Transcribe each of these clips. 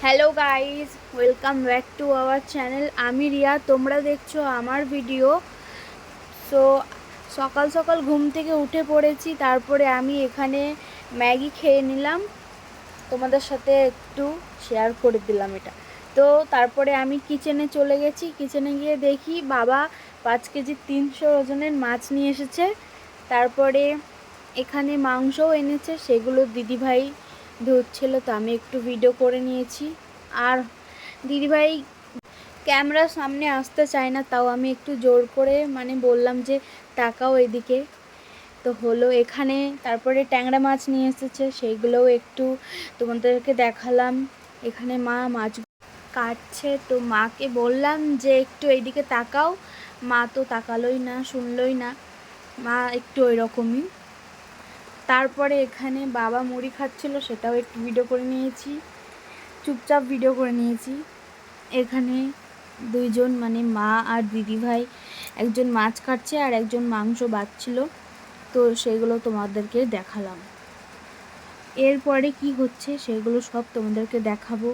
Hello guys, welcome back to our channel. আমি রিয়া, তোমরা দেখছো আমার ভিডিও। সো সকাল সকাল ঘুম থেকে উঠে পড়েছি, তারপরে আমি এখানে ম্যাগি খেয়ে নিলাম, তোমাদের সাথে একটু শেয়ার করে দিলাম এটা। তো তারপরে আমি কিচেনে চলে গেছি। কিচেনে গিয়ে দেখি বাবা 5 কেজি 300 ওজনের মাছ নিয়ে এসেছে। তারপরে এখানে মাংসও এনেছে, সেগুলো দিদিভাই ধুচ্ছিল, তো আমি একটু ভিডিও করে নিয়েছি। আর দিদিভাই ক্যামেরার সামনে আসতে চায় না, তাও আমি একটু জোর করে বললাম যে তাকাও এদিকে, তো হলো এখানে। তারপরে ট্যাংরা মাছ নিয়ে এসেছে, সেইগুলোও একটু তোমাদেরকে দেখালাম। এখানে মা মাছ কাটছে, তো মাকে বললাম যে একটু এইদিকে তাকাও, মা তো তাকালোই না, শুনলই না, মা একটু ওই রকমই। তারপরে এখানে বাবা মুড়ি খাচ্ছিল, সেটাও একটু ভিডিও করে নিয়েছি, চুপচাপ ভিডিও করে নিয়েছি। এখানে দুইজন মা আর দিদিভাই, একজন মাছ কাটছে আর একজন মাংস বাছছিল, তো সেগুলো তোমাদেরকে দেখালাম। এরপরে কি হচ্ছে সেগুলো সব তোমাদেরকে দেখাবো।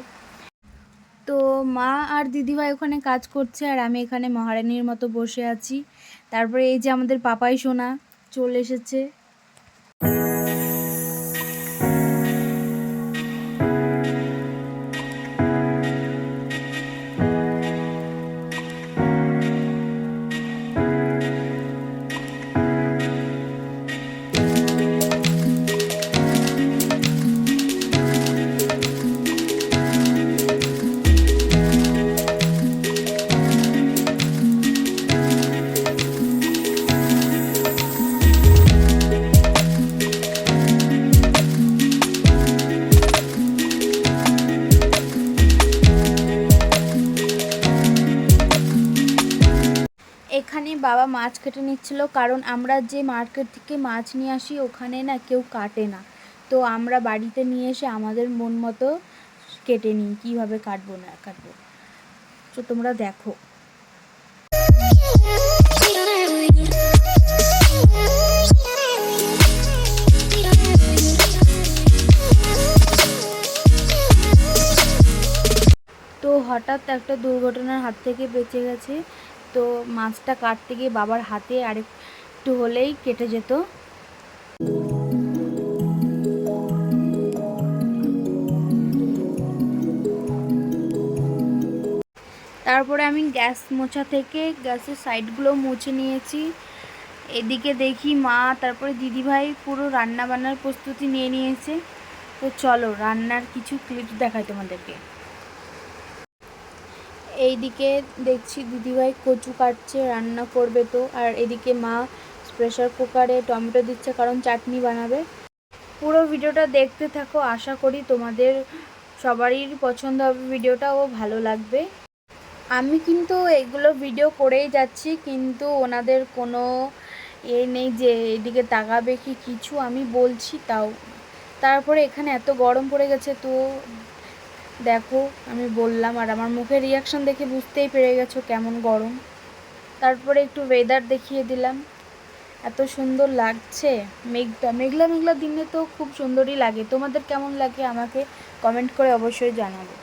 তো মা আর দিদিভাই ওখানে কাজ করছে আর আমি এখানে মহারানীর মতো বসে আছি। তারপরে এই যে আমাদের পাপাই সোনা চলে এসেছে। এখানে বাবা মাছ কেটে নিচ্ছিল, কারণ আমরা যে মার্কেট থেকে মাছ নিয়ে আসি ওখানে না কেউ কাটে না, তো আমরা বাড়িতে নিয়ে এসে আমাদের মন মতো কেটে নিই, কীভাবে কাটবো না কাটবো। তো তোমরা দেখো। তো হঠাৎ একটা দুর্ঘটনার হাত থেকে বেঁচে গেছে, তো মাছটা কাটতে গিয়ে বাবার হাতে আরেকটু হলেই কেটে যেত। তারপরে আমি গ্যাস মোছা থেকে গ্যাসের সাইডগুলো মুছে নিয়েছি। এদিকে দেখি মা তারপরে দিদিভাই পুরো রান্না বান্নার প্রস্তুতি নিয়ে নিয়েছে। তো চলো রান্নার কিছু ক্লিপ দেখাই তোমাদেরকে। এইদিকে দেখছি দিদিভাই কচু কাটছে, রান্না করবে তো, আর এদিকে মা প্রেসার কুকারে টমেটো দিচ্ছে, কারণ চাটনি বানাবে। পুরো ভিডিওটা দেখতে থাকো, আশা করি তোমাদের সবারই পছন্দ হবে ভিডিওটা ও ভালো লাগবে। আমি কিন্তু এগুলো ভিডিও করেই যাচ্ছি, কিন্তু ওনাদের কোনো নেই যে এদিকে তাকাবে কি কিছু, আমি বলছি তাও। তারপরে এখানে এত গরম পড়ে গেছে, তো দেখো আমি বললাম, আর আমার মুখের রিয়াকশান দেখে বুঝতেই পেরে গেছো কেমন গরম। তারপরে একটু ওয়েদার দেখিয়ে দিলাম, এত সুন্দর লাগছে। মেঘলা মেঘলা দিনে তো খুব সুন্দরই লাগে। তোমাদের কেমন লাগে আমাকে কমেন্ট করে অবশ্যই জানাবে।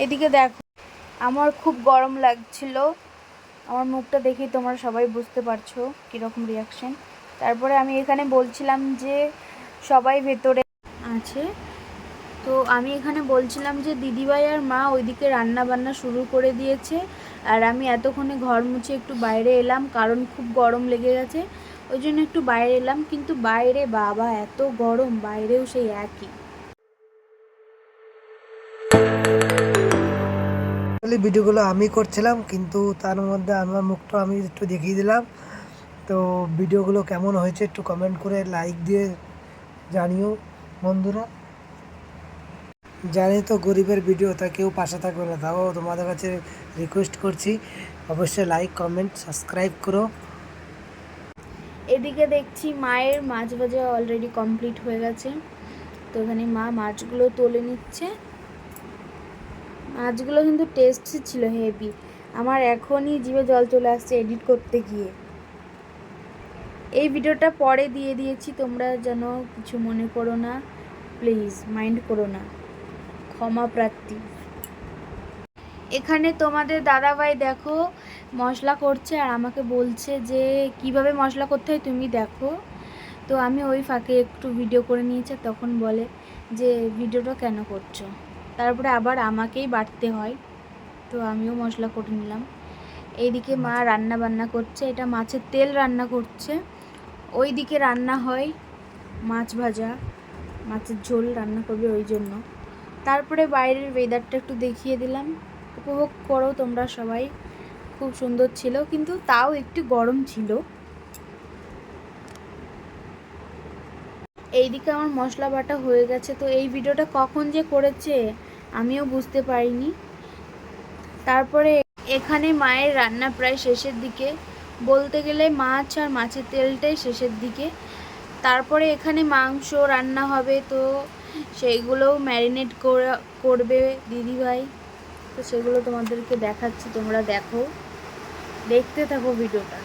এদিকে দেখো, আমার খুব গরম লাগছিল, আমার মুখটা দেখেই তোমরা সবাই বুঝতে পারছো কীরকম রিয়াকশান। তারপরে আমি এখানে বলছিলাম যে সবাই ভেতরে আছে, তো আমি এখানে বলছিলাম যে দিদিভাই আর মা ওইদিকে রান্না বান্না শুরু করে দিয়েছে, আর আমি এতক্ষণে ঘর মুছে একটু বাইরে এলাম, কারণ খুব গরম লেগে গেছে, ওই জন্য একটু বাইরে এলাম। কিন্তু বাইরে বাবা এত গরম, বাইরেও সেই একই। ভিডিওগুলো আমি করছিলাম, কিন্তু তার মধ্যে আমার মুখটা আমি একটু দেখিয়ে দিলাম। তো ভিডিওগুলো কেমন হয়েছে একটু কমেন্ট করে লাইক দিয়ে জানিও বন্ধুরা। জানি তো গরিবের ভিডিও, তা কেউ পাশে থাকবে না, তাও তোমাদের কাছে রিকোয়েস্ট করছি অবশ্যই লাইক কমেন্ট সাবস্ক্রাইব করো। এদিকে দেখছি মায়ের মাছ ভাজা অলরেডি কমপ্লিট হয়ে গেছে, তো এখানে মা মাছগুলো তুলে নিচ্ছে। মাছগুলো কিন্তু টেস্টি ছিল, হেভি। আমার এখনই জিভে জল চলে আসছে এডিট করতে গিয়ে। এই ভিডিওটা পরে দিয়ে দিয়েছি, তোমরা যেন কিছু মনে করো না, প্লিজ মাইন্ড করো না। ক্ষমা প্রার্থী। এখানে তোমাদের দাদাভাই দেখো মশলা করছে আর আমাকে বলছে যে কিভাবে মশলা করতে হয় তুমি দেখো। তো আমি ওই ফাঁকে একটু ভিডিও করে নিয়েছি, তখন বলে যে ভিডিওটা কেন করছো, তারপরে আবার আমাকেই বাটতে হয়। তো আমিও মশলা করে নিলাম। এইদিকে মা রান্না বান্না করছে, এটা মাছের তেল রান্না করছে। ওইদিকে রান্না হয় মাছ ভাজা, মাছের ঝোল রান্না করবে ওই জন্য। তারপরে বাইরের ওয়েদারটা একটু দেখিয়ে দিলাম, উপভোগ করো তোমরা সবাই। খুব সুন্দর ছিল, কিন্তু তাও একটু গরম ছিল। এইদিকে আমার মশলা বাটা হয়ে গেছে। তো এই ভিডিওটা কখন যে করেছে আমিও বুঝতে পারিনি। তারপরে এখানে মায়ের রান্না প্রায় শেষের দিকে, বলতে গেলে মাছ আর মাছের তেলটাই শেষের দিকে। তারপরে এখানে মাংস রান্না হবে, তো সেইগুলোও ম্যারিনেট করবে দিদিভাই। তো সেগুলো তোমাদেরকে দেখাচ্ছি, তোমরা দেখো, দেখতে থাকো ভিডিওটা।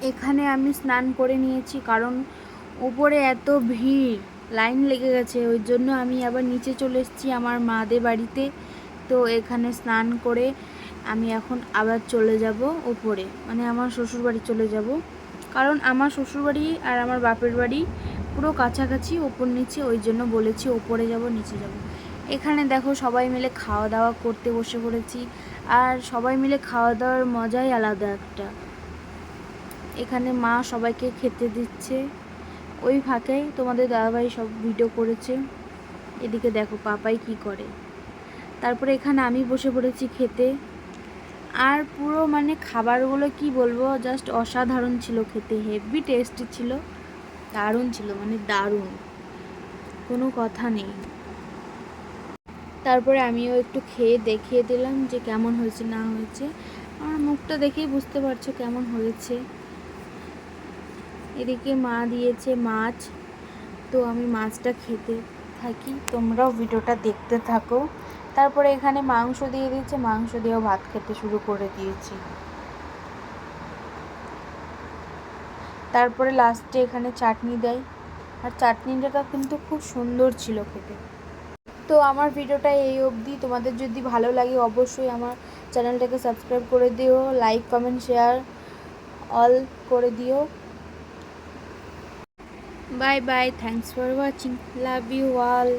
এখানে আমি স্নান করে নিয়েছি, কারণ উপরে এত ভিড়, লাইন লেগে গেছে, ওই জন্য আমি আবার নিচে চলে এসেছি আমার মাদের বাড়িতে। তো এখানে স্নান করে আমি এখন আবার চলে যাব উপরে, মানে আমার শ্বশুরবাড়ি চলে যাব, কারণ আমার শ্বশুরবাড়ি আর আমার বাপের বাড়ি পুরো কাছাকাছি, ওপর নিচে, ওই জন্য বলেছি ওপরে যাব নিচে যাব। এখানে দেখো সবাই মিলে খাওয়া দাওয়া করতে বসে পড়েছি, আর সবাই মিলে খাওয়া দাওয়ার মজাই আলাদা একটা। এখানে মা সবাইকে খেতে দিচ্ছে, ওই ফাঁকে তোমাদের দাদাভাই সব ভিডিও করেছে। এদিকে দেখো পাপাই কি করে। তারপরে এখানে আমি বসে পড়েছি খেতে, আর পুরো মানে খাবারগুলো কি বলবো, জাস্ট অসাধারণ ছিল খেতে, হেভি টেস্টি ছিল, দারুণ ছিল, মানে দারুণ, কোনো কথা নেই। তারপরে আমিও একটু খেয়ে দেখিয়ে দিলাম যে কেমন হয়েছে না হয়েছে, আমার মুখটা দেখেই বুঝতে পারছো কেমন হয়েছে। এদিকে মা দিয়েছে মাছ, তো আমি মাছটা খেতে থাকি, তোমরাও ভিডিওটা দেখতে থাকো। তারপরে এখানে মাংস দিয়ে দিয়েছে, মাংস দিয়েও ভাত খেতে শুরু করে দিয়েছি। তারপরে লাস্টে এখানে চাটনি দেয়, আর চাটনিটা কিন্তু খুব সুন্দর ছিল খেতে। তো আমার ভিডিওটা এই অবধি, তোমাদের যদি ভালো লাগে অবশ্যই আমার চ্যানেলটাকে সাবস্ক্রাইব করে দিও, লাইক কমেন্ট শেয়ার অল করে দিও। Bye bye, thanks for watching, love you all.